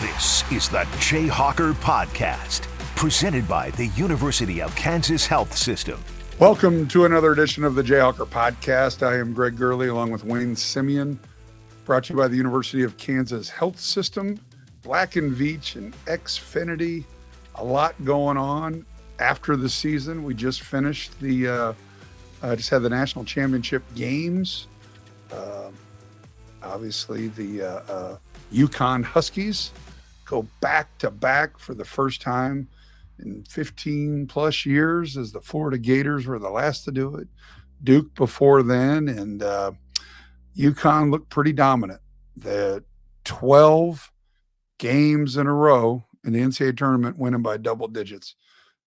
This is the Jayhawker Podcast, presented by the University of Kansas Health System. Welcome to another edition of the Jayhawker Podcast. I am Greg Gurley along with Wayne Simeon, brought to you by the University of Kansas Health System, Black & Veatch, and Xfinity. A lot going on after the season. We just finished just had the national championship games. Obviously, the UConn Huskies go back to back for the first time in 15 plus years, as the Florida Gators were the last to do it. Duke before then, and UConn looked pretty dominant. The 12 games in a row in the NCAA tournament, winning by double digits.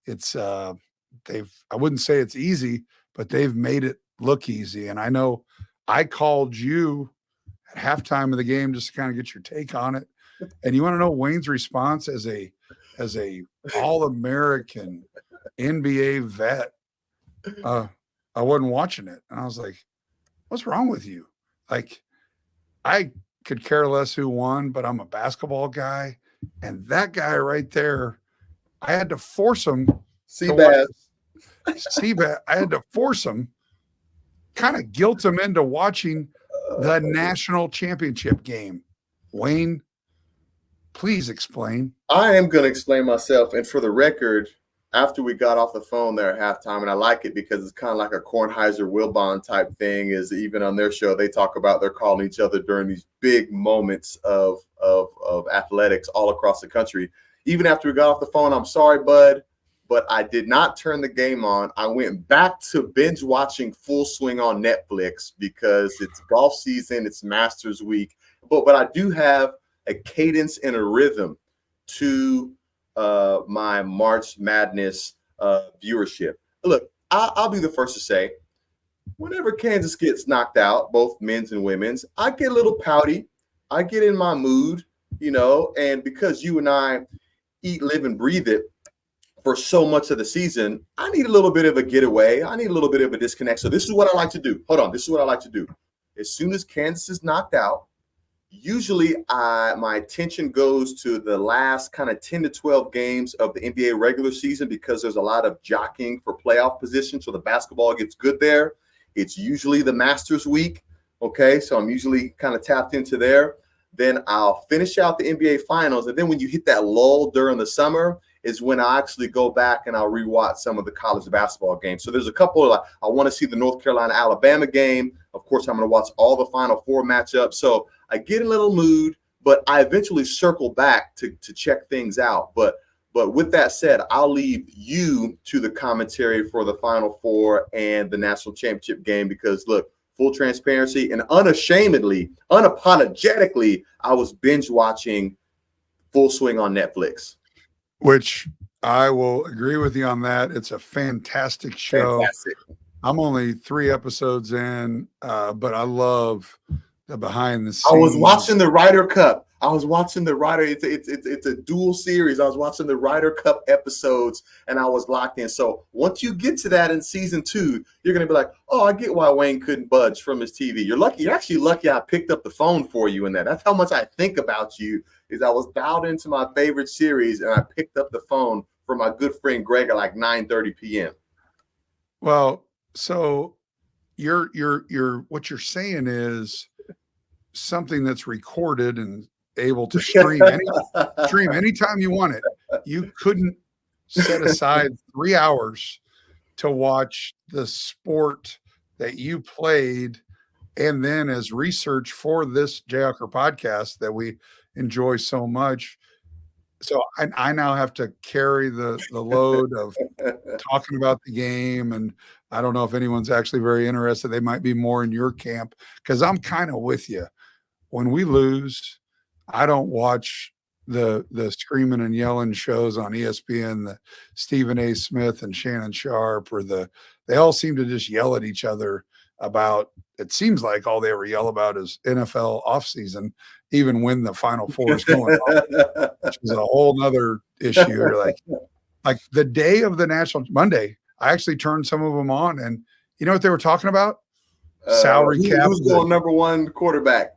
It's I wouldn't say it's easy, but they've made it look easy. And I know I called you at halftime of the game just to kind of get your take on it. And you want to know Wayne's response as a All-American NBA vet? I wasn't watching it. And I was like, what's wrong with you? Like, I could care less who won, but I'm a basketball guy. And that guy right there, I had to force him. Seabass. I had to force him, kind of guilt him into watching the national championship game. Wayne, please explain. I am going to explain myself. And for the record, after we got off the phone there at halftime, and I like it because it's kind of like a Kornheiser-Wilbon type thing, is even on their show, they talk about they're calling each other during these big moments of athletics all across the country. Even after we got off the phone, I'm sorry, bud, but I did not turn the game on. I went back to binge watching Full Swing on Netflix because it's golf season, it's Masters week. But I do have a cadence and a rhythm to my March Madness viewership. Look, I'll be the first to say, whenever Kansas gets knocked out, both men's and women's, I get a little pouty. I get in my mood, and because you and I eat, live, and breathe it for so much of the season, I need a little bit of a getaway. I need a little bit of a disconnect. So this is what I like to do. Hold on. This is what I like to do. As soon as Kansas is knocked out, usually my attention goes to the last kind of 10 to 12 games of the NBA regular season because there's a lot of jockeying for playoff position. So the basketball gets good there. It's usually the Masters week. Okay, so I'm usually kind of tapped into there. Then I'll finish out the NBA finals. And then when you hit that lull during the summer is when I actually go back and I'll rewatch some of the college basketball games. So there's a couple of, I want to see the North Carolina-Alabama game. Of course, I'm going to watch all the Final Four matchups. So I get in a little mood, but I eventually circle back to check things out. But with that said, I'll leave you to the commentary for the Final Four and the national championship game because, look, full transparency and unashamedly, unapologetically, I was binge watching Full Swing on Netflix. Which I will agree with you on that. It's a fantastic show. Fantastic. I'm only 3 episodes in, but I love the behind the scenes. I was watching the Ryder Cup. It's a dual series. I was watching the Ryder Cup episodes, and I was locked in. So once you get to that in season 2, you're going to be like, oh, I get why Wayne couldn't budge from his TV. You're lucky. You're actually lucky I picked up the phone for you in that. That's how much I think about you, is I was dialed into my favorite series, and I picked up the phone for my good friend Greg at like 9:30 p.m. Well, so you're what you're saying is something that's recorded and able to stream anytime you want it. You couldn't set aside 3 hours to watch the sport that you played, and then as research for this Jayhawker podcast that we enjoy so much. So I now have to carry the load of talking about the game, and I don't know if anyone's actually very interested. They might be more in your camp because I'm kind of with you. When we lose, I don't watch the screaming and yelling shows on ESPN, the Stephen A. Smith and Shannon Sharp, or they all seem to just yell at each other about, it seems like all they ever yell about is NFL offseason, even when the Final Four is going on, which is a whole nother issue. You're like the day of the national Monday, I actually turned some of them on, and you know what they were talking about? Salary cap. Who's going number one quarterback?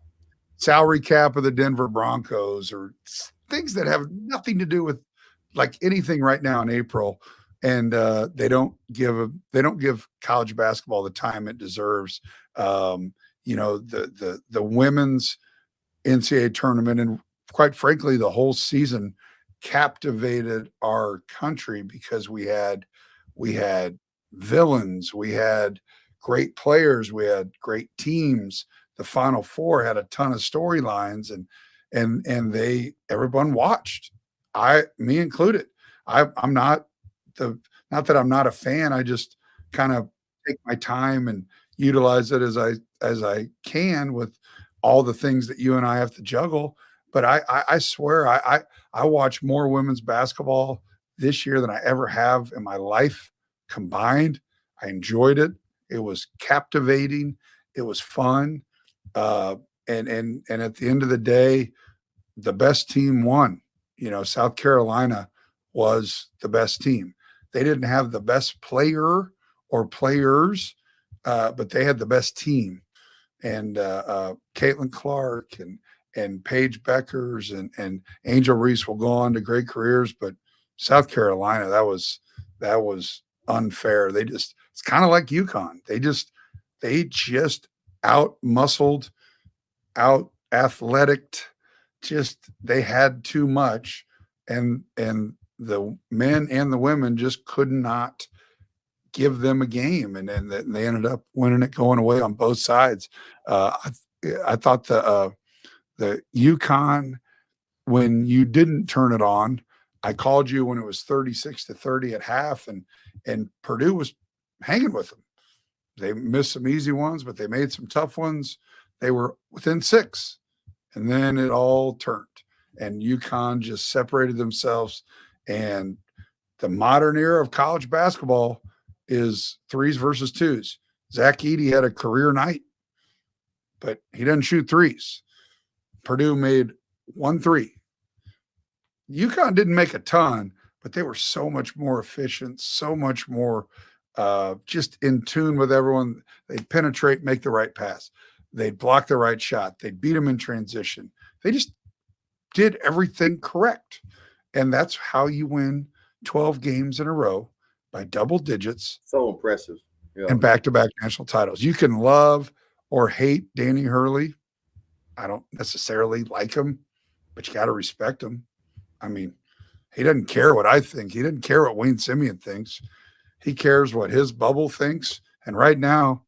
Salary cap of the Denver Broncos, or things that have nothing to do with like anything right now in April. And they don't give college basketball the time it deserves. The women's NCAA tournament and quite frankly the whole season captivated our country because we had villains, we had great players, we had great teams. The Final Four had a ton of storylines, and everyone watched. Me included. I'm not that I'm not a fan. I just kind of take my time and utilize it as I can with all the things that you and I have to juggle. But I swear I watch more women's basketball this year than I ever have in my life combined. I enjoyed it. It was captivating. It was fun. And at the end of the day, the best team won. South Carolina was the best team. They didn't have the best player or players, but they had the best team. And Caitlin Clark and Paige Beckers and Angel Reese will go on to great careers. But South Carolina, that was unfair. It's kind of like UConn. They just out muscled, out athletic. They had too much, and the men and the women just could not give them a game, and then they ended up winning it going away on both sides. I thought the UConn, when you didn't turn it on, I called you when it was 36-30 at half, and Purdue was hanging with them. They missed some easy ones, but they made some tough ones. They were within 6, and then it all turned, and UConn just separated themselves. And the modern era of college basketball is 3s versus 2s. Zach Edey had a career night, but he doesn't shoot 3s. Purdue made 1 3. UConn didn't make a ton, but they were so much more efficient, so much more just in tune with everyone. They'd penetrate, make the right pass. They'd block the right shot. They'd beat them in transition. They just did everything correct. And that's how you win 12 games in a row by double digits. So impressive. Yeah. And back-to-back national titles. You can love or hate Danny Hurley. I don't necessarily like him, but you got to respect him. I mean, he doesn't care what I think. He didn't care what Wayne Simeon thinks. He cares what his bubble thinks. And right now,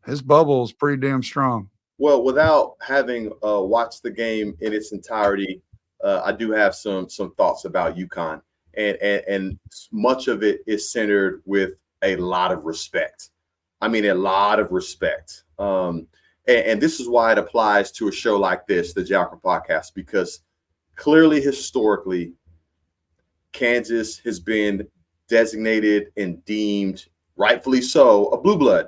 his bubble is pretty damn strong. Well, without having watched the game in its entirety, I do have some thoughts about UConn. And much of it is centered with a lot of respect. I mean, a lot of respect. And this is why it applies to a show like this, the Jayhawker Podcast, because clearly, historically, Kansas has been designated and deemed, rightfully so, a blue blood.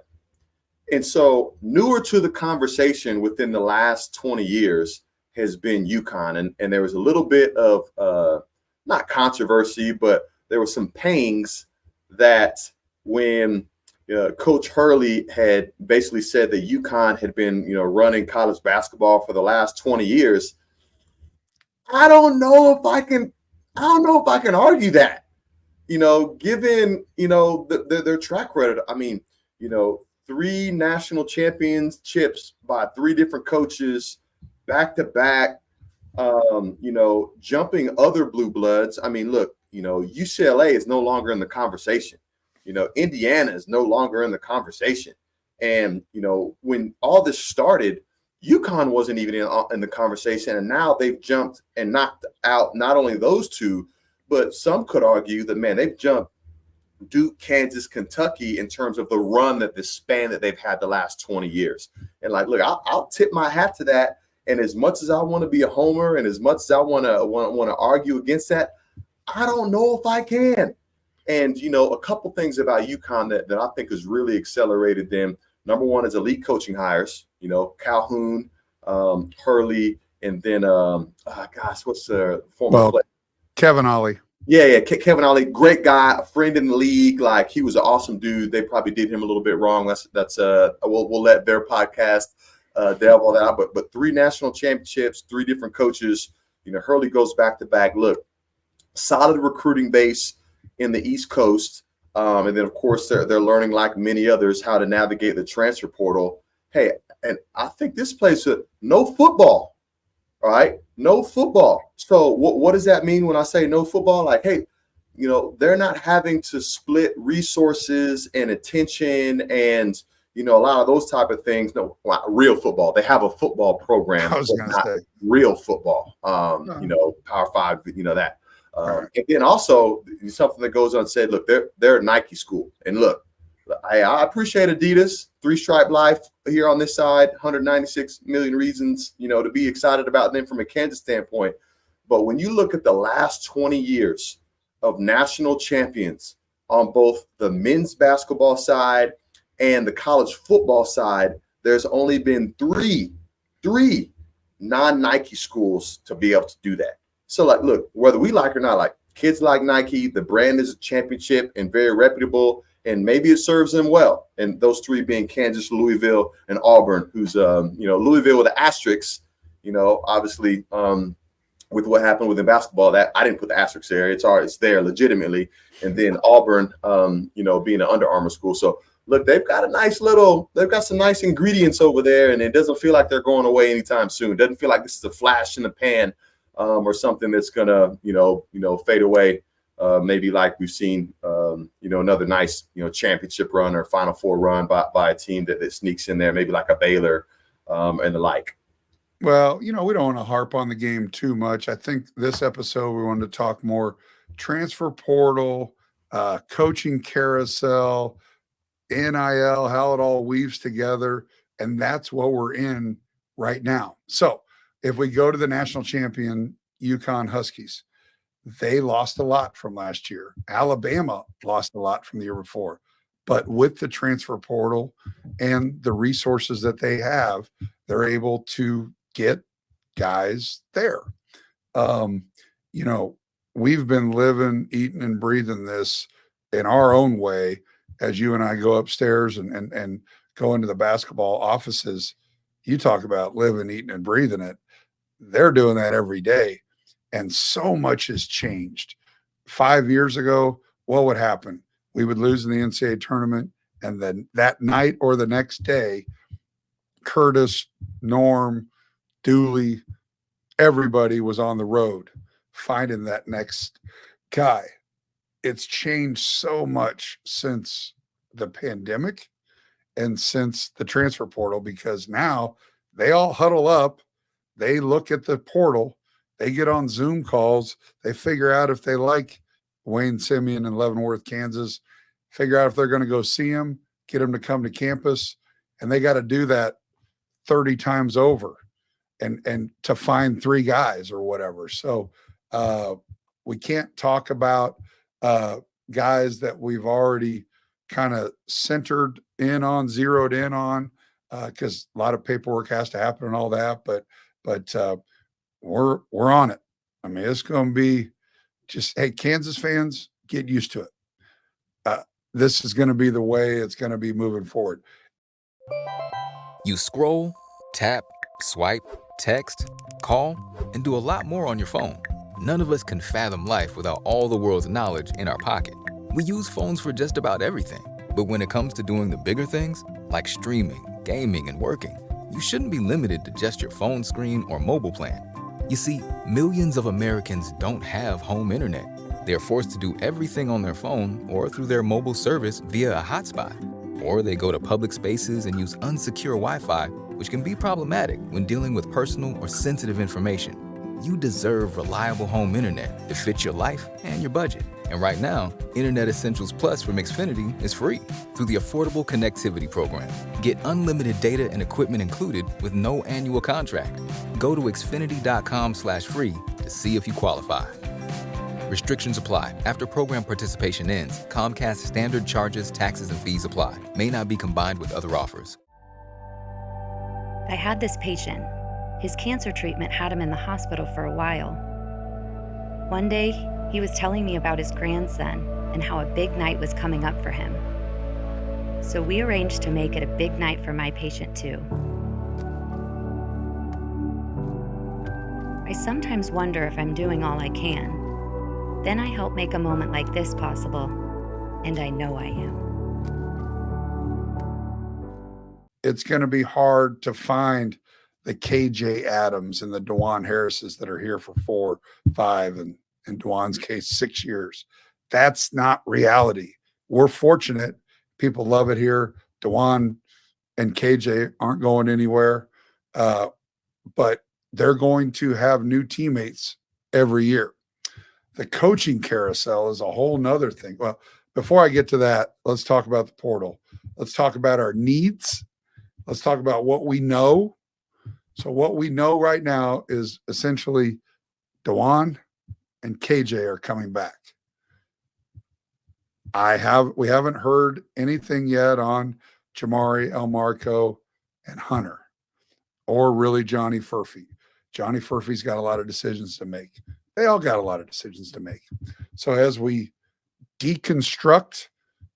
And so newer to the conversation within the last 20 years has been UConn. And there was a little bit of not controversy, but there were some pangs that when Coach Hurley had basically said that UConn had been, running college basketball for the last 20 years. I don't know if I can argue that, given, their track record. I mean, 3 national championships by 3 different coaches back to back, jumping other blue bloods. I mean, look, UCLA is no longer in the conversation. Indiana is no longer in the conversation. And, when all this started, UConn wasn't even in the conversation. And now they've jumped and knocked out not only those 2, but some could argue that, man, they've jumped Duke, Kansas, Kentucky in terms of the run the span that they've had the last 20 years. And look, I'll tip my hat to that. And as much as I want to be a homer and as much as I want to argue against that, I don't know if I can. And, a couple things about UConn that I think has really accelerated them. Number one is elite coaching hires, Calhoun, Hurley, and then, what's the former player? Kevin Ollie. Yeah, Kevin Ollie, great guy, a friend in the league. Like, he was an awesome dude. They probably did him a little bit wrong. We'll let their podcast delve all that out. But 3 national championships, 3 different coaches, Hurley goes back to back. Look, solid recruiting base in the East Coast. And then, of course, they're learning, like many others, how to navigate the transfer portal. Hey, and I think this place, no football, all right? No football. So what does that mean when I say no football? Like, hey, they're not having to split resources and attention and, a lot of those type of things. No, real football. They have a football program. I was going to say. Real football, Power 5, that. Right. And then also something that goes unsaid, look, they're a Nike school. And look, I appreciate Adidas, 3-stripe life here on this side, 196 million reasons, to be excited about them from a Kansas standpoint. But when you look at the last 20 years of national champions on both the men's basketball side and the college football side, there's only been three non-Nike schools to be able to do that. So, like, look, whether we like or not, like, kids like Nike, the brand is a championship and very reputable, and maybe it serves them well. And those three being Kansas, Louisville, and Auburn, who's, Louisville with the asterisks, obviously with what happened with the basketball, that I didn't put the asterisks there. It's there legitimately. And then Auburn, being an Under Armour school. So, look, they've got some nice ingredients over there, and it doesn't feel like they're going away anytime soon. It doesn't feel like this is a flash in the pan. Or something that's gonna, fade away. Maybe like we've seen, another nice, championship run or Final Four run by a team that sneaks in there, maybe like a Baylor and the like. Well, we don't want to harp on the game too much. I think this episode we wanted to talk more transfer portal, coaching carousel, NIL, how it all weaves together, and that's what we're in right now. So, if we go to the national champion UConn Huskies, they lost a lot from last year. Alabama lost a lot from the year before. But with the transfer portal and the resources that they have, they're able to get guys there. We've been living, eating, and breathing this in our own way as you and I go upstairs and go into the basketball offices. You talk about living, eating, and breathing it. They're doing that every day. And so much has changed. 5 years ago, what would happen? We would lose in the NCAA tournament. And then that night or the next day, Curtis, Norm, Dooley, everybody was on the road finding that next guy. It's changed so much since the pandemic and since the transfer portal, because now they all huddle up. They look at the portal, they get on Zoom calls, they figure out if they like Wayne Simeon in Leavenworth, Kansas, figure out if they're going to go see him, get him to come to campus, and they got to do that 30 times over and to find 3 guys or whatever. So we can't talk about guys that we've already kind of zeroed in on, because a lot of paperwork has to happen and all that, but we're on it. I mean, it's going to be just, hey, Kansas fans, get used to it. This is going to be the way it's going to be moving forward. You scroll, tap, swipe, text, call, and do a lot more on your phone. None of us can fathom life without all the world's knowledge in our pocket. We use phones for just about everything. But when it comes to doing the bigger things, like streaming, gaming, and working, you shouldn't be limited to just your phone screen or mobile plan. You see, millions of Americans don't have home internet. They're forced to do everything on their phone or through their mobile service via a hotspot. Or they go to public spaces and use unsecure Wi-Fi, which can be problematic when dealing with personal or sensitive information. You deserve reliable home internet to fit your life and your budget. And right now, Internet Essentials Plus from Xfinity is free through the Affordable Connectivity Program. Get unlimited data and equipment included with no annual contract. Go to Xfinity.com/free to see if you qualify. Restrictions apply. After program participation ends, Comcast standard charges, taxes, and fees apply. May not be combined with other offers. I had this patient. His cancer treatment had him in the hospital for a while. One day, he was telling me about his grandson and how a big night was coming up for him. So we arranged to make it a big night for my patient too. I sometimes wonder if I'm doing all I can. Then I help make a moment like this possible, and I know I am. It's going to be hard to find the KJ Adams and the DeJuan Harrises that are here for 4, 5, and in DeJuan's case, 6 years. That's not reality. We're fortunate. People love it here. DeJuan and KJ aren't going anywhere, but they're going to have new teammates every year. The coaching carousel is a whole nother thing. Well, before I get to that, let's talk about the portal. Let's talk about our needs. Let's talk about what we know. So what we know right now is essentially DeJuan and KJ are coming back. We haven't heard anything yet on Jamari, Elmarco, and Hunter, or really Johnny Furphy. Johnny Furphy's got a lot of decisions to make. They all got a lot of decisions to make. So as we deconstruct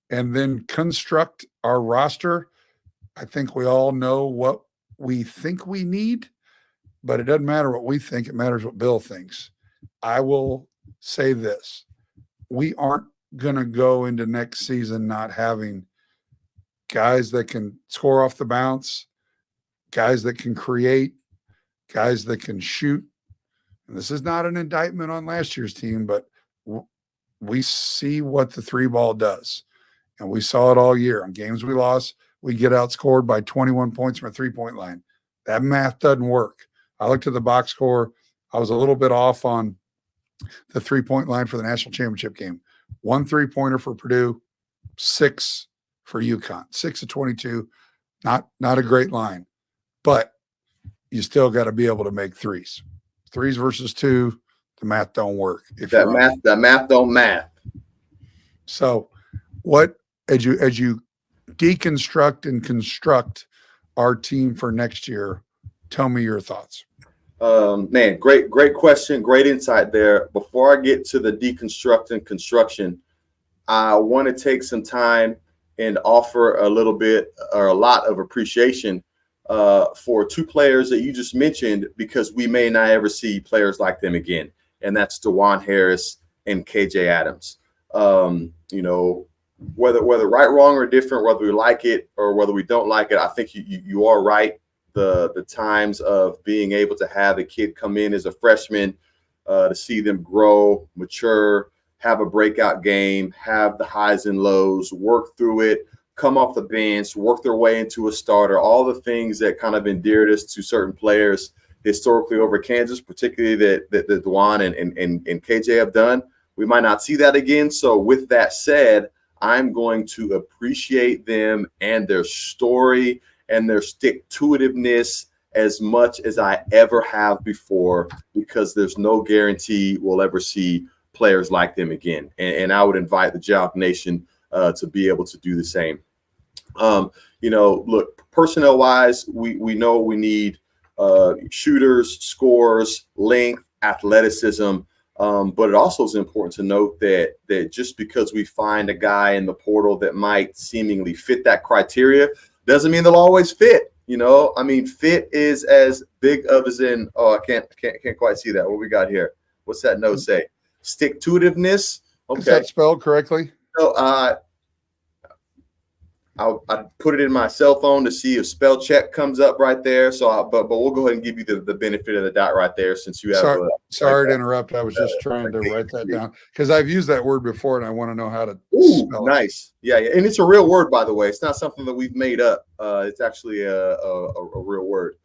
and then construct our roster, I think we all know what we think we need, but it doesn't matter what we think. It matters what Bill thinks. I will say this. We aren't going to go into next season not having guys that can score off the bounce, guys that can create, guys that can shoot. And this is not an indictment on last year's team, but we see what the 3-ball does. And we saw it all year. On games we lost, we get outscored by 21 points from a 3-point line. That math doesn't work. I looked at the box score. I was a little bit off on the 3-point line for the national championship game. 1 3-pointer for Purdue, 6 for UConn. 6 of 22. Not a great line, but you still got to be able to make threes. 3s versus 2, the math don't work. That math don't math. So what, as you deconstruct and construct our team for next year, tell me your thoughts. Man, great question. Great insight there. Before I get to the deconstruct and construction, I want to take some time and offer a little bit or a lot of appreciation for 2 players that you just mentioned, because we may not ever see players like them again. And that's DeJuan Harris and KJ Adams. Whether right, wrong, or different, whether we like it or whether we don't like it, I think you are right. The times of being able to have a kid come in as a freshman, to see them grow, mature, have a breakout game, have the highs and lows, work through it, come off the bench, work their way into a starter, all the things that kind of endeared us to certain players historically over Kansas, particularly that DeJuan and KJ have done. We might not see that again. So with that said, I'm going to appreciate them and their story and their stick-to-itiveness as much as I ever have before, because there's no guarantee we'll ever see players like them again. And I would invite the Jayhawk Nation to be able to do the same. Look, personnel-wise, we know we need shooters, scorers, length, athleticism. But it also is important to note that just because we find a guy in the portal that might seemingly fit that criteria doesn't mean they'll always fit. Fit is as big of as in, I can't quite see that. What we got here? What's that note say? Stick-to-itiveness. Okay. Is that spelled correctly? So, I put it in my cell phone to see if spell check comes up right there. So, but we'll go ahead and give you the benefit of the doubt right there, since you have. Sorry to interrupt. I was just trying to write that down because I've used that word before and I want to know how to spell it. Nice. Yeah, and it's a real word, by the way. It's not something that we've made up. It's actually a real word,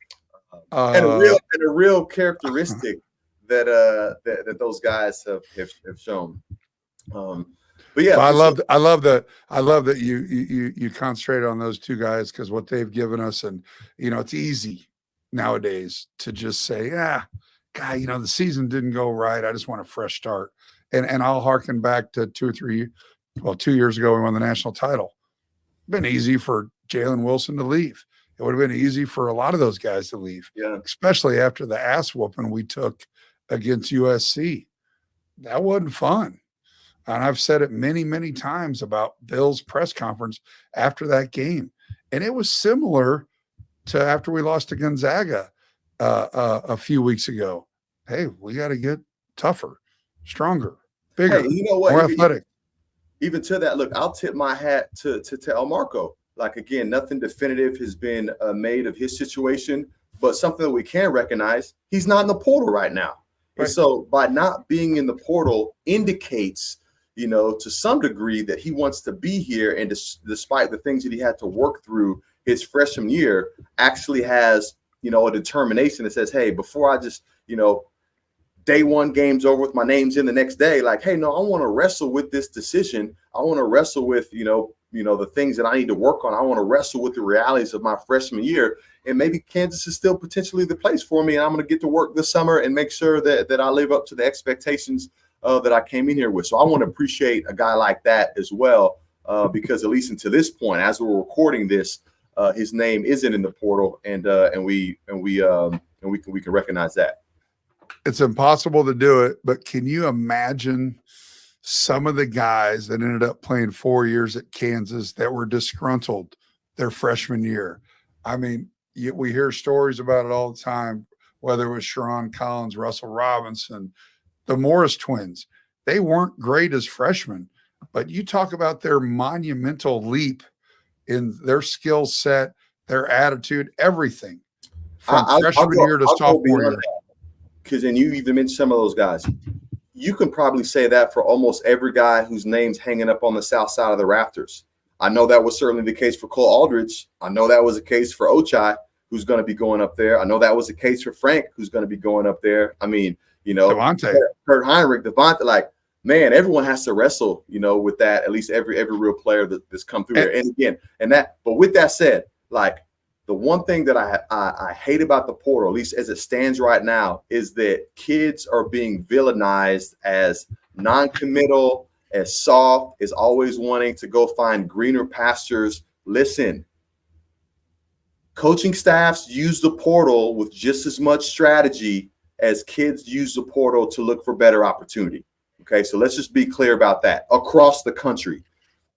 and a real characteristic that those guys have shown. But yeah, I love that you concentrate on those 2 guys, because what they've given us, and it's easy nowadays to just say, guy, the season didn't go right. I just want a fresh start. And I'll harken back to 2 years ago we won the national title. It's been easy for Jalen Wilson to leave. It would have been easy for a lot of those guys to leave, especially after the ass whooping we took against USC. That wasn't fun. And I've said it many, many times about Bill's press conference after that game. And it was similar to after we lost to Gonzaga a few weeks ago. hey, we got to get tougher, stronger, bigger, Hey, you know what? more athletic. Even to that, look, I'll tip my hat to El Marco. Like, again, nothing definitive has been made of his situation, but something that we can recognize, he's not in the portal right now. Right. And so by not being in the portal indicates, to some degree that he wants to be here. And despite the things that he had to work through his freshman year, actually has, a determination that says, hey, before I just, day one game's over with, my name's in the next day. Like, hey, no, I want to wrestle with this decision. I want to wrestle with, the things that I need to work on. I want to wrestle with the realities of my freshman year. And maybe Kansas is still potentially the place for me. And I'm going to get to work this summer and make sure that I live up to the expectations that I came in here with. So I want to appreciate a guy like that as well, because at least until this point, as we're recording this, his name isn't in the portal, and we can recognize that. It's impossible to do it, but can you imagine some of the guys that ended up playing 4 years at Kansas that were disgruntled their freshman year? I mean, we hear stories about it all the time, whether it was Sharon Collins, Russell Robinson, the Morris twins. They weren't great as freshmen, but you talk about their monumental leap in their skill set, their attitude, everything from freshman year to sophomore year. Because, and you even mentioned some of those guys. You can probably say that for almost every guy whose name's hanging up on the south side of the rafters. I know that was certainly the case for Cole Aldridge. I know that was the case for Ochai, who's going to be going up there. I know that was the case for Frank, who's going to be going up there. I mean, Devontae, Kurt Heinrich, Devontae, like, man, everyone has to wrestle, with that, at least every real player that's come through there. And again, but with that said, like, the one thing that I hate about the portal, at least as it stands right now, is that kids are being villainized as non-committal, as soft, as always wanting to go find greener pastures. Listen, coaching staffs use the portal with just as much strategy as kids use the portal to look for better opportunity. Okay, so let's just be clear about that across the country.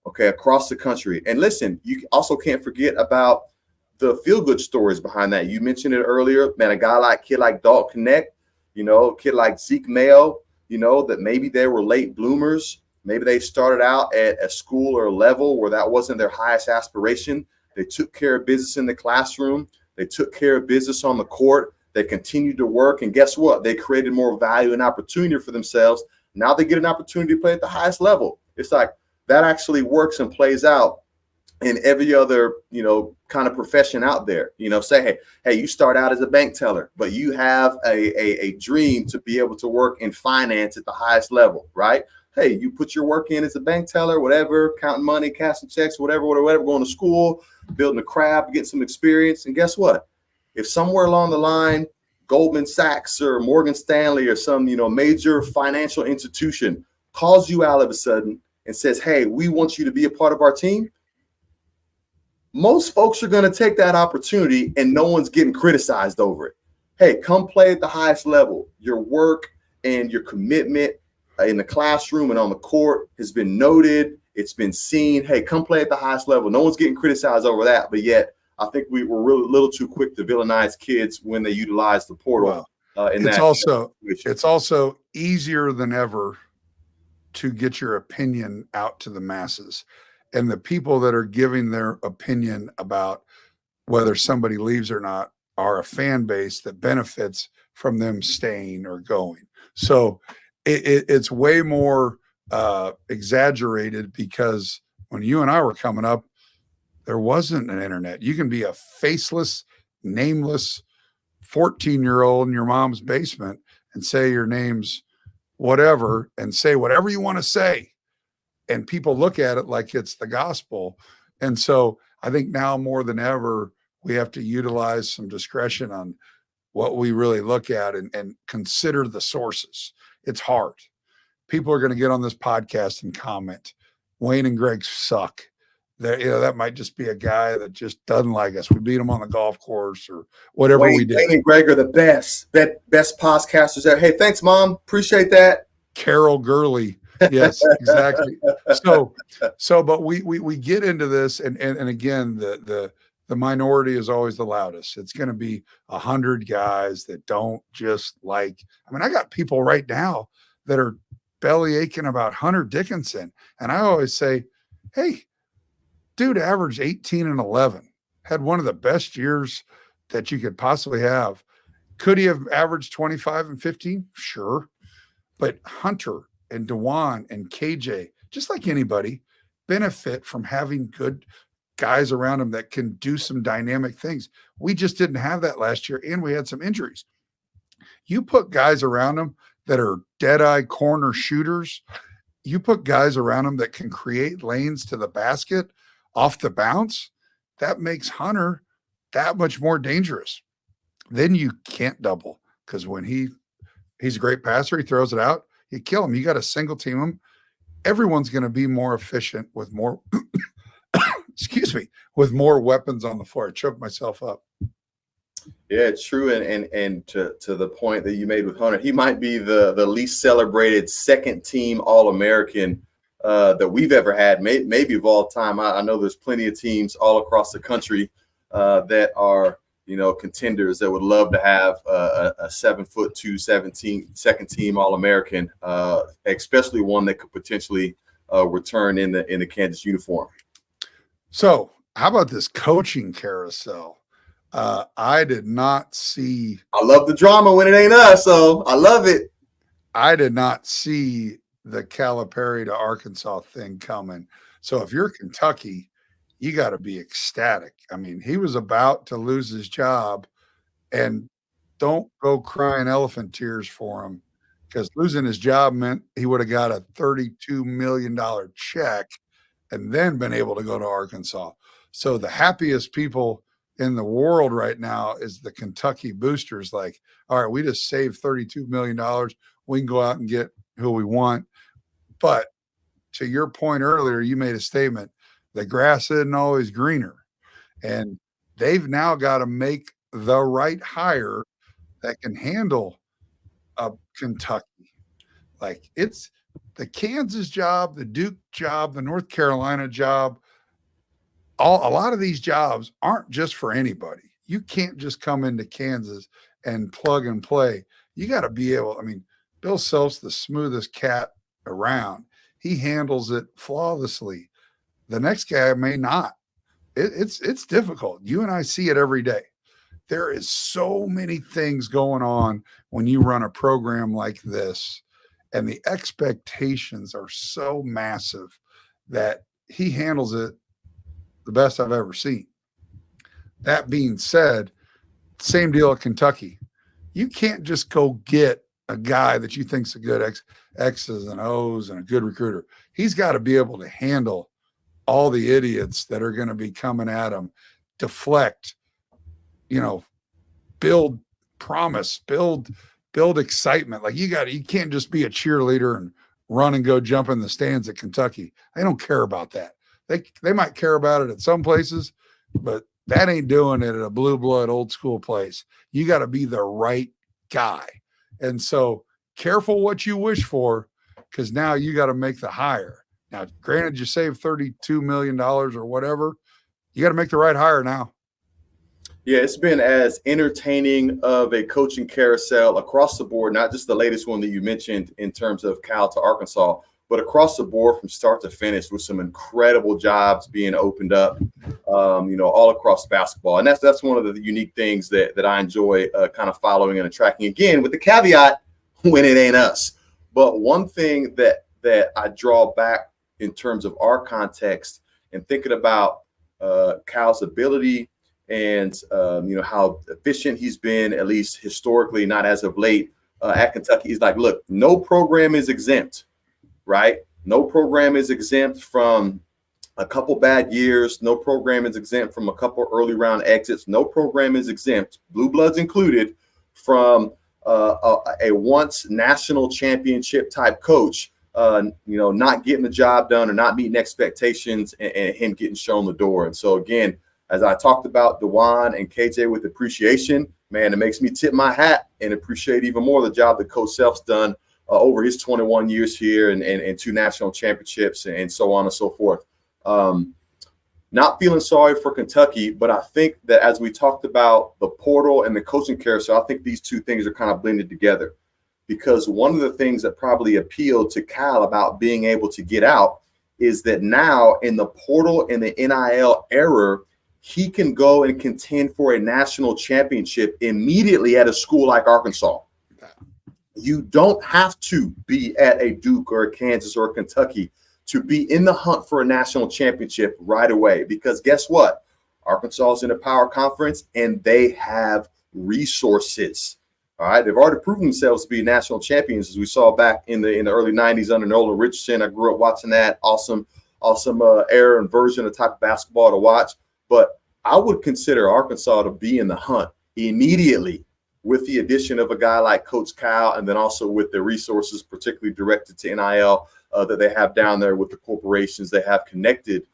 Okay, across the country. And listen, you also can't forget about the feel-good stories behind that. You mentioned it earlier, man, kid like Dalton Connect, kid like Zeke Mayo, that maybe they were late bloomers. Maybe they started out at a school or a level where that wasn't their highest aspiration. They took care of business in the classroom. They took care of business on the court. They continued to work. And guess what? They created more value and opportunity for themselves. Now they get an opportunity to play at the highest level. It's like that actually works and plays out in every other, kind of profession out there. Say, hey, you start out as a bank teller, but you have a dream to be able to work in finance at the highest level, right? Hey, you put your work in as a bank teller, whatever, counting money, cashing checks, whatever, going to school, building a craft, get some experience. And guess what? If somewhere along the line, Goldman Sachs or Morgan Stanley or some, major financial institution calls you out of a sudden and says, hey, we want you to be a part of our team, most folks are going to take that opportunity and no one's getting criticized over it. Hey, come play at the highest level. Your work and your commitment in the classroom and on the court has been noted. It's been seen. Hey, come play at the highest level. No one's getting criticized over that. But yet, I think we were really a little too quick to villainize kids when they utilize the portal. It's also easier than ever to get your opinion out to the masses. And the people that are giving their opinion about whether somebody leaves or not are a fan base that benefits from them staying or going. So it's way more exaggerated, because when you and I were coming up, there wasn't an internet. You can be a faceless, nameless 14-year-old in your mom's basement and say your name's whatever and say whatever you want to say. And people look at it like it's the gospel. And so I think now more than ever, we have to utilize some discretion on what we really look at and consider the sources. It's hard. People are going to get on this podcast and comment, Wayne and Greg suck. That might just be a guy that just doesn't like us. We beat him on the golf course or whatever we did. Wayne and Greg are the best podcasters ever. Hey, thanks, Mom. Appreciate that. Carol Gurley. Yes, exactly. So, but we get into this, and again, the the minority is always the loudest. It's going to be 100 guys that don't just like, I mean, I got people right now that are belly aching about Hunter Dickinson. And I always say, hey, dude averaged 18 and 11, had one of the best years that you could possibly have. Could he have averaged 25 and 15? Sure. But Hunter and DeJuan and KJ, just like anybody, benefit from having good guys around him that can do some dynamic things. We just didn't have that last year, and we had some injuries. You put guys around him that are dead-eye corner shooters. You put guys around him that can create lanes to the basket off the bounce. That makes Hunter that much more dangerous. Then you can't double, because when he's a great passer, he throws it out, you kill him. You got to single team him. Everyone's going to be more efficient with more with more weapons on the floor. I choked myself up. Yeah, it's true. And to the point that you made with Hunter, he might be the least celebrated second team All-American that we've ever had, maybe of all time. I know there's plenty of teams all across the country that are, contenders that would love to have a 7'2", second team All-American, especially one that could potentially return in the Kansas uniform. So how about this coaching carousel? I did not see. I love the drama when it ain't us, so I love it. I did not see the Calipari to Arkansas thing coming. So if you're Kentucky, you got to be ecstatic. I mean, he was about to lose his job, and don't go crying elephant tears for him, because losing his job meant he would have got a $32 million check and then been able to go to Arkansas. So the happiest people in the world right now is the Kentucky boosters. Like, all right, we just saved $32 million. We can go out and get who we want. But to your point earlier, you made a statement. The grass isn't always greener. And they've now got to make the right hire that can handle Kentucky. Like, it's the Kansas job, the Duke job, the North Carolina job. A lot of these jobs aren't just for anybody. You can't just come into Kansas and plug and play. You got to be able, I mean, Bill Self's the smoothest cat around. He handles it flawlessly. The next guy may not. It's difficult. You and I see it every day. There is so many things going on when you run a program like this, and the expectations are so massive that he handles it the best I've ever seen. That being said, same deal at Kentucky. You can't just go get a guy that you think's a good X's and O's and a good recruiter. He's got to be able to handle all the idiots that are going to be coming at him, deflect, build promise, build excitement. Like, you can't just be a cheerleader and run and go jump in the stands at Kentucky. They don't care about that. They might care about it at some places, but that ain't doing it at a blue blood old school place. You got to be the right guy. And so careful what you wish for, because now you got to make the hire. Now, granted, you saved $32 million or whatever. You got to make the right hire now. Yeah, it's been as entertaining of a coaching carousel across the board, not just the latest one that you mentioned in terms of Cal to Arkansas, but across the board from start to finish, with some incredible jobs being opened up, all across basketball. And that's one of the unique things that I enjoy kind of following and tracking, again, with the caveat when it ain't us. But one thing that I draw back in terms of our context and thinking about Cal's ability and, how efficient he's been, at least historically, not as of late, at Kentucky. He's like, look, no program is exempt, right? No program is exempt from a couple bad years. No program is exempt from a couple early round exits. No program is exempt, Blue Bloods included, from a once national championship type coach, not getting the job done or not meeting expectations, and him getting shown the door. And so, again, as I talked about DeJuan and KJ with appreciation, man, it makes me tip my hat and appreciate even more the job that Coach Self's done over his 21 years here and 2 national championships and so on and so forth. not feeling sorry for Kentucky, but I think that as we talked about the portal and the coaching carousel, I think these two things are kind of blended together, because one of the things that probably appealed to Cal about being able to get out is that now in the portal and the NIL era, he can go and contend for a national championship immediately at a school like Arkansas. You don't have to be at a Duke or a Kansas or a Kentucky to be in the hunt for a national championship right away, because guess what? Arkansas is in a power conference and they have resources. All right, they've already proven themselves to be national champions, as we saw back in the early 90s under Nolan Richardson. I grew up watching that. Awesome era and version of type of basketball to watch. But I would consider Arkansas to be in the hunt immediately with the addition of a guy like Coach Cal, and then also with the resources, particularly directed to NIL, that they have down there with the corporations they have connected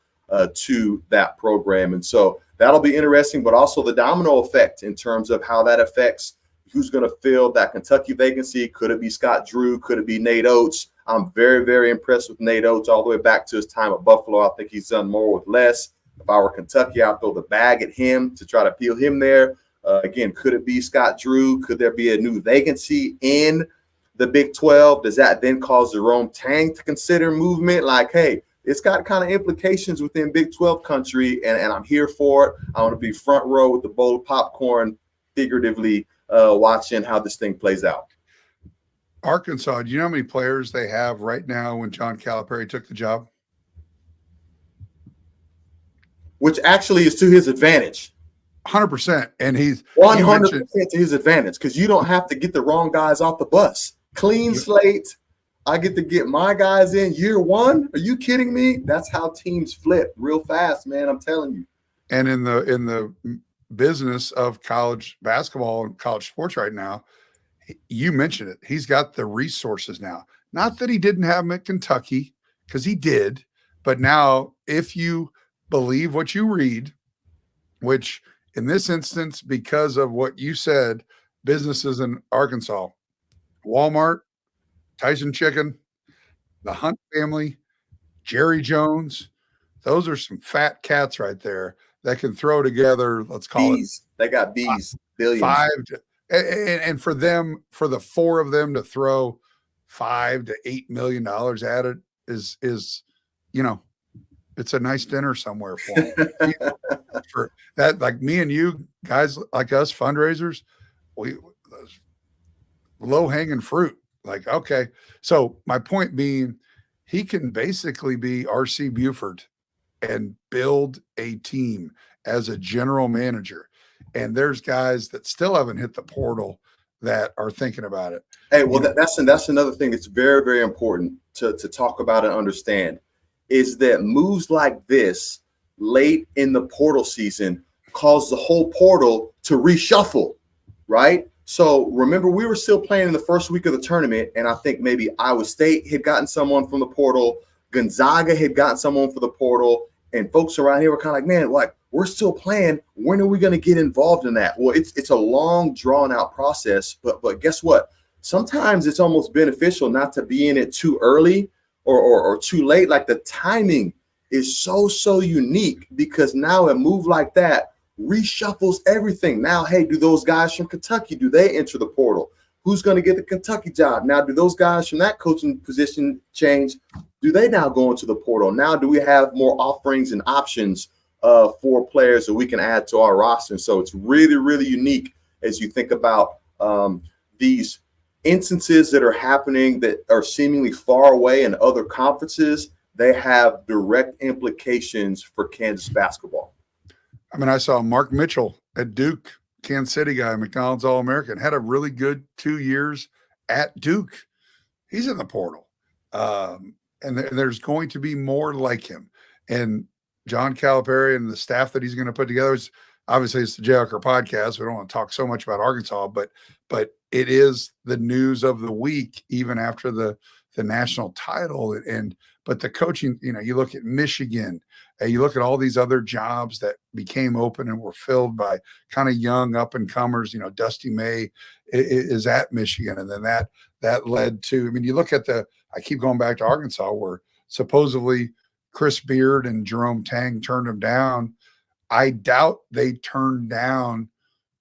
to that program. And so that'll be interesting, but also the domino effect in terms of how that affects who's going to fill that Kentucky vacancy. Could it be Scott Drew? Could it be Nate Oates? I'm very, very impressed with Nate Oates all the way back to his time at Buffalo. I think he's done more with less. If I were Kentucky, I'd throw the bag at him to try to peel him there. Again, could it be Scott Drew? Could there be a new vacancy in the Big 12? Does that then cause Jerome Tang to consider movement? Like, hey, it's got kind of implications within Big 12 country, and I'm here for it. I want to be front row with the bowl of popcorn, figuratively watching how this thing plays out. Arkansas, do you know how many players they have right now when John Calipari took the job? Which actually is to his advantage. 100%. And he's 100% to his advantage, because you don't have to get the wrong guys off the bus. Clean slate. I get to get my guys in year one. Are you kidding me? That's how teams flip real fast, man. I'm telling you. And in the business of college basketball and college sports right now, you mentioned it. He's got the resources now. Not that he didn't have them at Kentucky, because he did. But now, if you believe what you read, which in this instance, because of what you said, businesses in Arkansas, Walmart, Tyson Chicken, the Hunt family, Jerry Jones, those are some fat cats right there that can throw together, let's call bees. They got bees, billions. And for them, for the four of them to throw $5 to $8 million at it is, it's a nice dinner somewhere for them. For that, like me and you guys, like us fundraisers, we low hanging fruit. Like, okay. So my point being, he can basically be RC Buford and build a team as a general manager. And there's guys that still haven't hit the portal that are thinking about it. Hey, well, that's another thing that's very, very important to talk about and understand, is that moves like this late in the portal season cause the whole portal to reshuffle, right? So remember, we were still playing in the first week of the tournament, and I think maybe Iowa State had gotten someone from the portal, Gonzaga had gotten someone for the portal, and folks around here were kind of like, man, like, we're still playing. When are we going to get involved in that? Well, it's a long, drawn-out process, but guess what? Sometimes it's almost beneficial not to be in it too early or too late. Like, the timing is so unique, because now a move like that reshuffles everything. Now, hey, do those guys from Kentucky, do they enter the portal? Who's going to get the Kentucky job? Now, do those guys from that coaching position change? Do they now go into the portal? Now, do we have more offerings and options for players that we can add to our roster? And so it's really, really unique as you think about these instances that are happening that are seemingly far away in other conferences. They have direct implications for Kansas basketball. I mean, I saw Mark Mitchell at Duke, Kansas City guy, McDonald's All-American, had a really good 2 years at Duke. He's in the portal. And there's going to be more like him. And John Calipari and the staff that he's going to put together, it's the Jayhawker Podcast. We don't want to talk so much about Arkansas, but it is the news of the week, even after the national title. But the coaching, you look at Michigan, you look at all these other jobs that became open and were filled by kind of young up and comers. Dusty May is at Michigan. And then that led to, you look at I keep going back to Arkansas, where supposedly Chris Beard and Jerome Tang turned them down. I doubt they turned down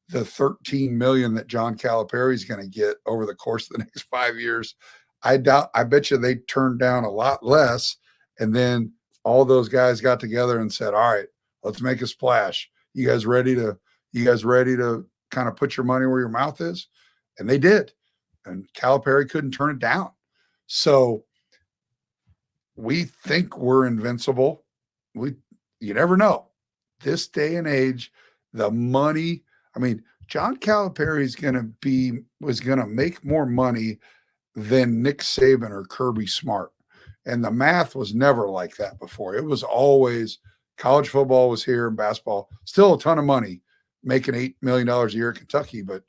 the $13 million that John Calipari is going to get over the course of the next 5 years. I bet you they turned down a lot less. And then all those guys got together and said, all right, let's make a splash. You guys ready to kind of put your money where your mouth is? And they did. And Calipari couldn't turn it down. So we think we're invincible. You never know. This day and age, the money, John Calipari was going to make more money than Nick Saban or Kirby Smart. And the math was never like that before. It was always college football was here and basketball, still a ton of money, making $8 million a year at Kentucky. But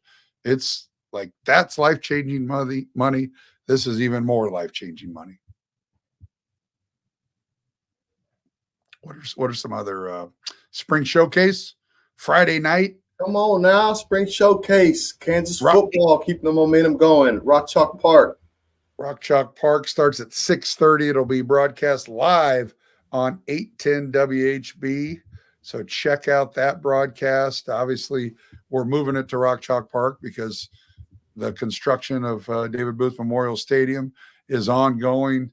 it's like, that's life-changing money. This is even more life-changing money. What are some other spring showcase? Friday night. Come on now, spring showcase. Kansas football, keeping the momentum going. Rock Chalk Park. Rock Chalk Park starts at 6:30. It'll be broadcast live on 810 WHB. So check out that broadcast. Obviously, we're moving it to Rock Chalk Park because the construction of David Booth Memorial Stadium is ongoing.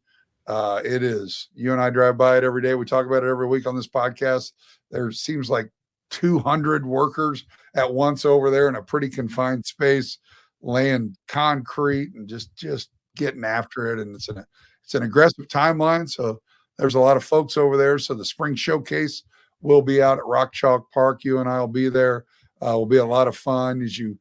It is. You and I drive by it every day. We talk about it every week on this podcast. There seems like 200 workers at once over there in a pretty confined space, laying concrete and just getting after it. And it's an aggressive timeline. So there's a lot of folks over there. So the spring showcase will be out at Rock Chalk Park. You and I will be there. Will be a lot of fun as you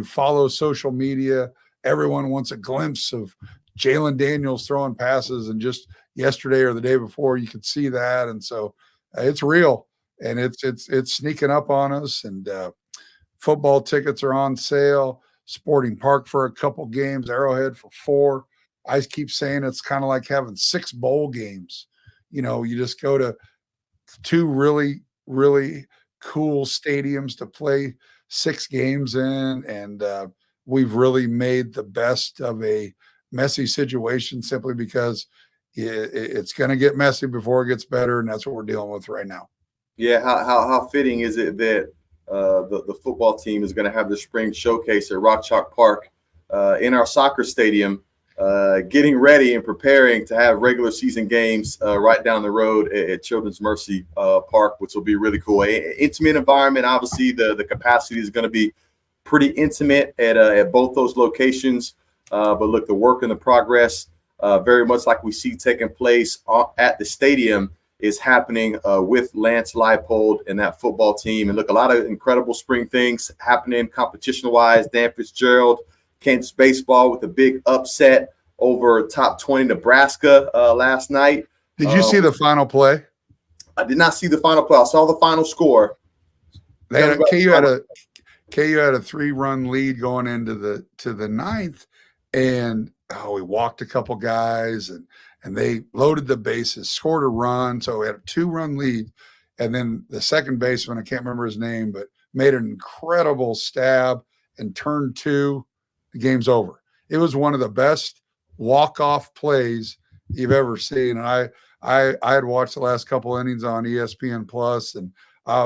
follow social media. Everyone wants a glimpse of Jalen Daniels throwing passes, and just yesterday or the day before, you could see that. And so it's real, and it's sneaking up on us. And football tickets are on sale. Sporting Park for a couple games, Arrowhead for 4. I keep saying it's kind of like having 6 bowl games. You just go to 2 really, really cool stadiums to play 6 games in, and we've really made the best of a messy situation simply because it's going to get messy before it gets better, and that's what we're dealing with right now. Yeah, how fitting is it that the football team is going to have the spring showcase at Rock Chalk Park in our soccer stadium, getting ready and preparing to have regular season games right down the road at Children's Mercy Park, which will be really cool. Intimate environment. Obviously, the capacity is going to be pretty intimate at both those locations. But look, the work and the progress, very much like we see taking place at the stadium, is happening with Lance Leipold and that football team. And look, a lot of incredible spring things happening competition-wise. Dan Fitzgerald, Kansas baseball with a big upset over top 20 Nebraska last night. Did you see the final play? I did not see the final play. I saw the final score. KU had a 3-run lead going into the ninth. And we walked a couple guys and they loaded the bases, scored a run. So we had a 2-run lead. And then the second baseman, I can't remember his name, but made an incredible stab and turned 2. The game's over. It was one of the best walk-off plays you've ever seen. And I had watched the last couple innings on ESPN Plus, and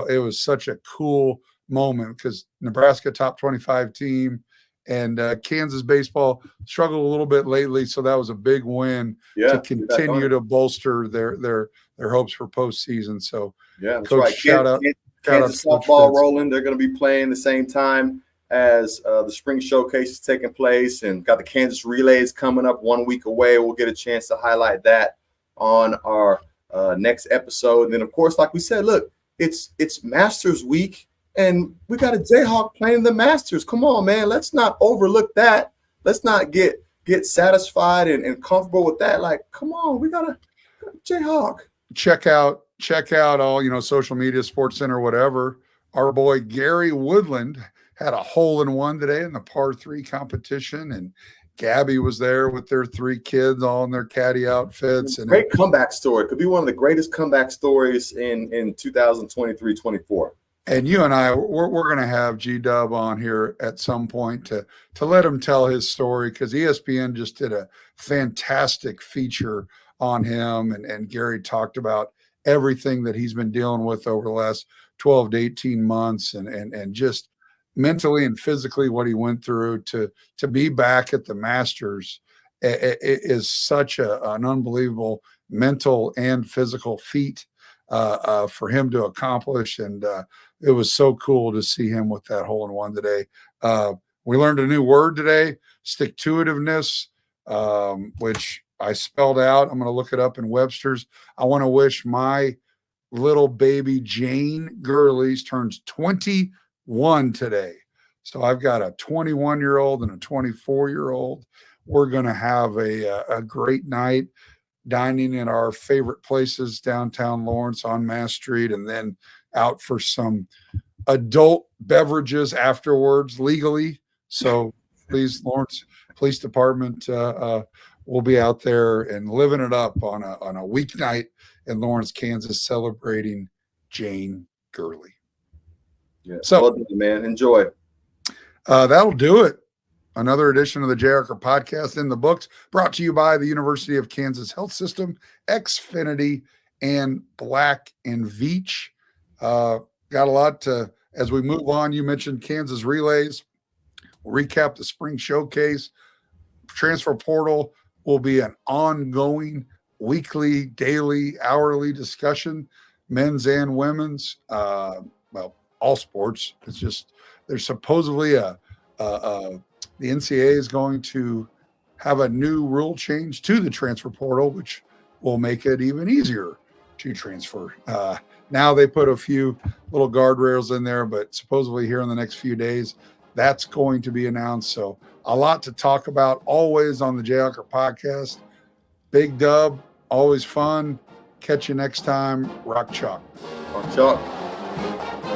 it was such a cool moment because Nebraska top 25 team. And Kansas baseball struggled a little bit lately, so that was a big win to continue to bolster their hopes for postseason. So, yeah, that's Coach, right. Shout out Kansas softball rolling. They're going to be playing the same time as the spring showcase is taking place, and got the Kansas relays coming up 1 week away. We'll get a chance to highlight that on our next episode. And then, of course, like we said, look, it's Masters Week. And we got a Jayhawk playing the Masters. Come on, man. Let's not overlook that. Let's not get satisfied and comfortable with that. Like, come on, we got a Jayhawk. Check out all, social media, Sports Center, whatever. Our boy Gary Woodland had a hole-in-one today in the par 3 competition, and Gabby was there with their 3 kids all in their caddy outfits. And great comeback story. Could be one of the greatest comeback stories in 2023-24. And you and I, we're going to have G-Dub on here at some point to let him tell his story, because ESPN just did a fantastic feature on him. And Gary talked about everything that he's been dealing with over the last 12 to 18 months and just mentally and physically what he went through to be back at the Masters. It is such an unbelievable mental and physical feat for him to accomplish. And it was so cool to see him with that hole-in-one today. We learned a new word today, stick-to-itiveness, which I spelled out. I'm going to look it up in Webster's. I want to wish my little baby Jane Gurley's turns 21 today. So I've got a 21-year-old and a 24-year-old. We're going to have a great night dining in our favorite places downtown Lawrence on Mass Street, and then out for some adult beverages afterwards legally. So please, Lawrence Police Department, we'll be out there and living it up on a weeknight in Lawrence, Kansas, celebrating Jane Gurley. Yeah. So, well done, man. Enjoy. That'll do it. Another edition of the Jayhawker Podcast in the books, brought to you by the University of Kansas Health System, Xfinity, and Black & Veatch. Got a lot to, as we move on. You mentioned Kansas relays. We'll recap the spring showcase. Transfer portal will be an ongoing weekly, daily, hourly discussion, men's and women's. Well, all sports. It's just there's supposedly the NCAA is going to have a new rule change to the transfer portal, which will make it even easier to transfer. Now they put a few little guardrails in there, but supposedly here in the next few days, that's going to be announced. So a lot to talk about always on the Jayhawker Podcast. Big Dub, always fun. Catch you next time. Rock chalk. Rock chalk.